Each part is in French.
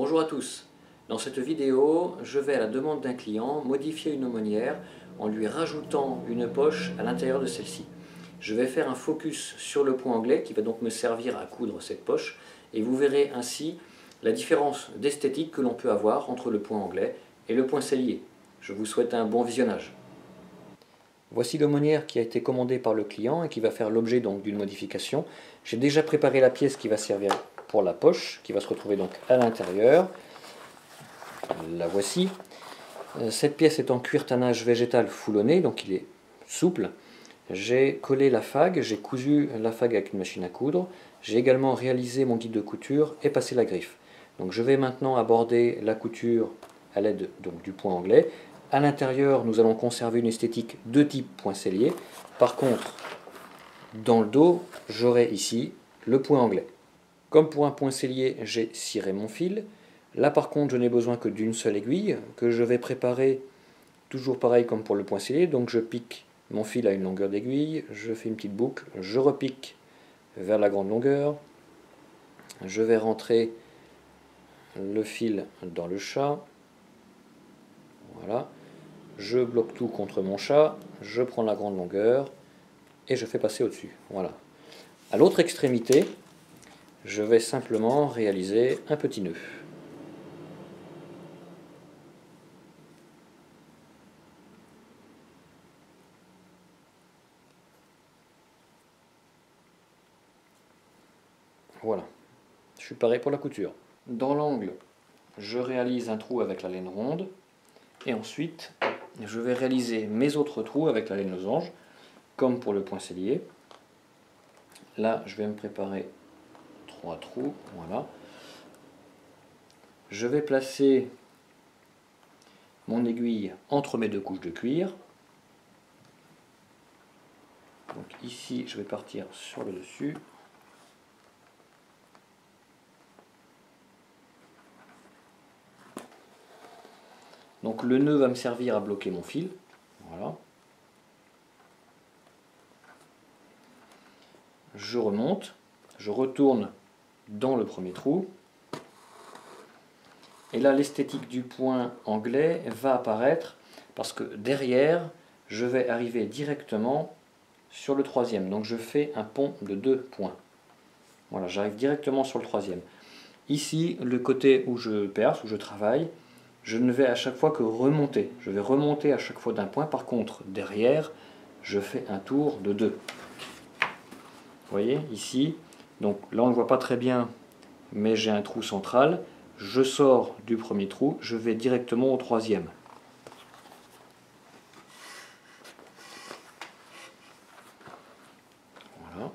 Bonjour à tous. Dans cette vidéo, je vais à la demande d'un client modifier une aumônière en lui rajoutant une poche à l'intérieur de celle-ci. Je vais faire un focus sur le point anglais qui va donc me servir à coudre cette poche et vous verrez ainsi la différence d'esthétique que l'on peut avoir entre le point anglais et le point sellier. Je vous souhaite un bon visionnage. Voici l'aumônière qui a été commandée par le client et qui va faire l'objet donc d'une modification. J'ai déjà préparé la pièce qui va servir pour la poche, qui va se retrouver donc à l'intérieur. La voici. Cette pièce est en cuir tannage végétal foulonné, donc il est souple. J'ai collé la fague, j'ai cousu la fague avec une machine à coudre. J'ai également réalisé mon guide de couture et passé la griffe. Donc je vais maintenant aborder la couture à l'aide du point anglais. À l'intérieur, nous allons conserver une esthétique de type point sellier. Par contre, dans le dos, j'aurai ici le point anglais. Comme pour un point sellier, j'ai ciré mon fil. Là par contre, je n'ai besoin que d'une seule aiguille que je vais préparer toujours pareil comme pour le point sellier. Donc je pique mon fil à une longueur d'aiguille, je fais une petite boucle, je repique vers la grande longueur. Je vais rentrer le fil dans le chat. Voilà. Je bloque tout contre mon chat, je prends la grande longueur et je fais passer au-dessus. Voilà. À l'autre extrémité, je vais simplement réaliser un petit nœud. Voilà. Je suis pareil pour la couture. Dans l'angle, je réalise un trou avec la laine ronde et ensuite je vais réaliser mes autres trous avec la laine losange comme pour le point sellier. Là, je vais me préparer 3 trous, voilà. Je vais placer mon aiguille entre mes deux couches de cuir. Donc ici, je vais partir sur le dessus. Donc le nœud va me servir à bloquer mon fil. Voilà. Je remonte, je retourne dans le premier trou. Et là, l'esthétique du point anglais va apparaître parce que derrière, je vais arriver directement sur le troisième. Donc je fais un pont de 2 points. Voilà, j'arrive directement sur le troisième. Ici, le côté où je perce, où je travaille, je ne vais à chaque fois que remonter. Je vais remonter à chaque fois d'un point. Par contre, derrière, je fais un tour de 2. Vous voyez, ici, donc là on ne voit pas très bien, mais j'ai un trou central. Je sors du premier trou, je vais directement au troisième. Voilà.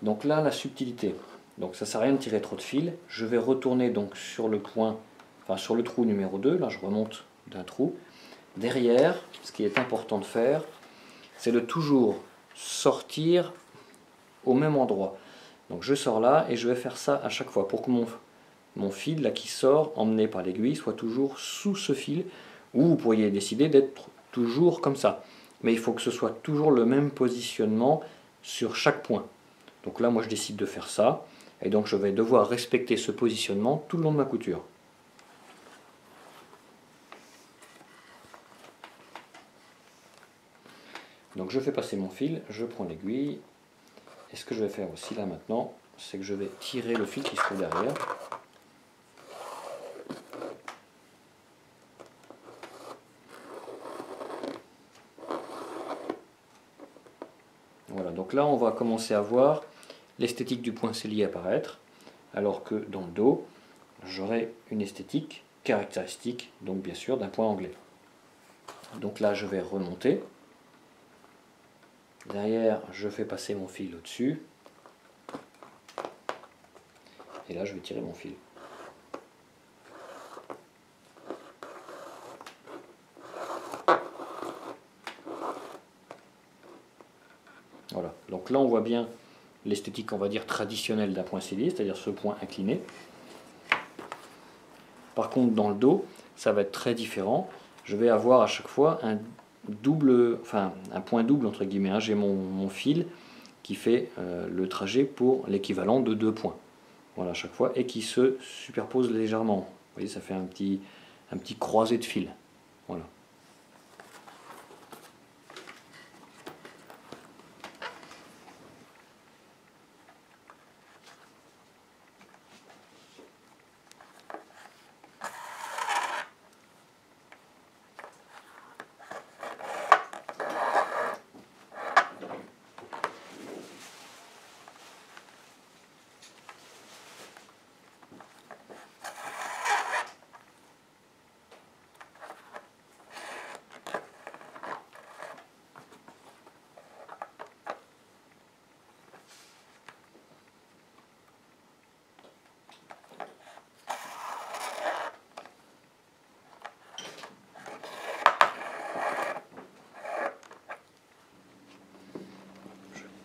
Donc là, la subtilité. Donc ça ne sert à rien de tirer trop de fil. Je vais retourner donc sur le point, enfin sur le trou numéro 2. Là, je remonte d'un trou. Derrière, ce qui est important de faire, c'est de toujours sortir au même endroit. Donc je sors là et je vais faire ça à chaque fois pour que mon fil là qui sort, emmené par l'aiguille, soit toujours sous ce fil, ou vous pourriez décider d'être toujours comme ça. Mais il faut que ce soit toujours le même positionnement sur chaque point. Donc là, moi je décide de faire ça, et donc je vais devoir respecter ce positionnement tout le long de ma couture. Donc je fais passer mon fil, je prends l'aiguille, et ce que je vais faire aussi là maintenant, c'est que je vais tirer le fil qui se trouve derrière. Voilà, donc là on va commencer à voir l'esthétique du point sellier apparaître, alors que dans le dos, j'aurai une esthétique caractéristique, donc bien sûr d'un point anglais. Donc là je vais remonter. Derrière, je fais passer mon fil au-dessus. Et là, je vais tirer mon fil. Voilà. Donc là, on voit bien l'esthétique, on va dire, traditionnelle d'un point sellier, c'est-à-dire ce point incliné. Par contre, dans le dos, ça va être très différent. Je vais avoir à chaque fois un point double entre guillemets. J'ai mon fil qui fait le trajet pour l'équivalent de 2 points. voilà, à chaque fois, et qui se superposent légèrement. Vous voyez, ça fait un petit croisé de fil. Voilà.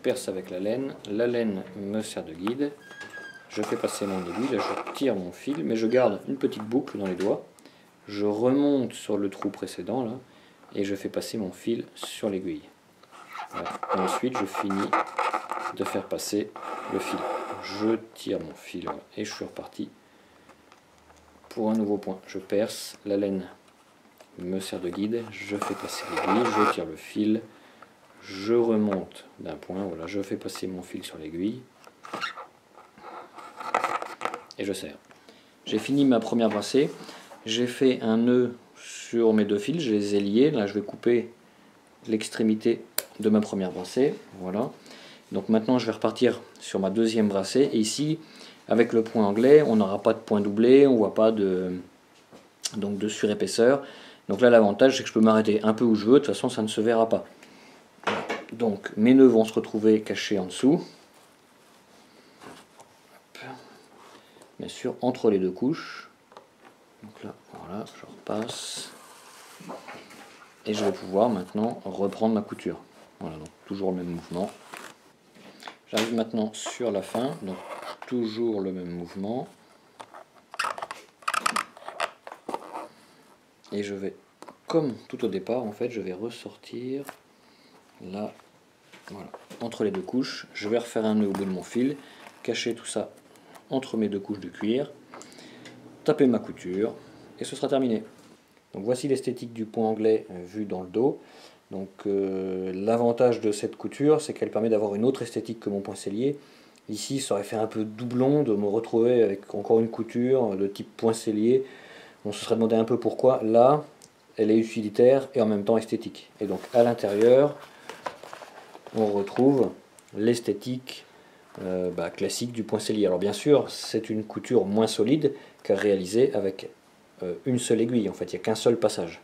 Perce avec la laine me sert de guide, je fais passer mon aiguille, là je tire mon fil, mais je garde une petite boucle dans les doigts, je remonte sur le trou précédent là, et je fais passer mon fil sur l'aiguille. Voilà. Et ensuite je finis de faire passer le fil. Je tire mon fil et je suis reparti pour un nouveau point. Je perce, la laine me sert de guide, je fais passer l'aiguille, je tire le fil, je remonte d'un point, voilà, je fais passer mon fil sur l'aiguille et je serre. J'ai fini ma première brassée, j'ai fait un nœud sur mes deux fils, je les ai liés, là je vais couper l'extrémité de ma première brassée, voilà. Donc maintenant je vais repartir sur ma deuxième brassée, et ici avec le point anglais on n'aura pas de point doublé, on ne voit pas de surépaisseur. Donc là l'avantage c'est que je peux m'arrêter un peu où je veux, de toute façon ça ne se verra pas. Donc mes nœuds vont se retrouver cachés en dessous, bien sûr entre les deux couches. Donc là voilà, je repasse et je vais pouvoir maintenant reprendre ma couture. Voilà, donc toujours le même mouvement. J'arrive maintenant sur la fin, donc toujours le même mouvement. Et je vais, comme tout au départ, en fait, je vais ressortir là, voilà, entre les deux couches. Je vais refaire un nœud au bout de mon fil, cacher tout ça entre mes deux couches de cuir, taper ma couture, et ce sera terminé. Donc voici l'esthétique du point anglais vu dans le dos. Donc l'avantage de cette couture, c'est qu'elle permet d'avoir une autre esthétique que mon point sellier. Ici, ça aurait fait un peu doublon de me retrouver avec encore une couture de type point sellier. On se serait demandé un peu pourquoi. Là, elle est utilitaire et en même temps esthétique. Et donc à l'intérieur, on retrouve l'esthétique classique du point sellier. Alors bien sûr, c'est une couture moins solide qu'à réaliser avec une seule aiguille. En fait, il n'y a qu'un seul passage.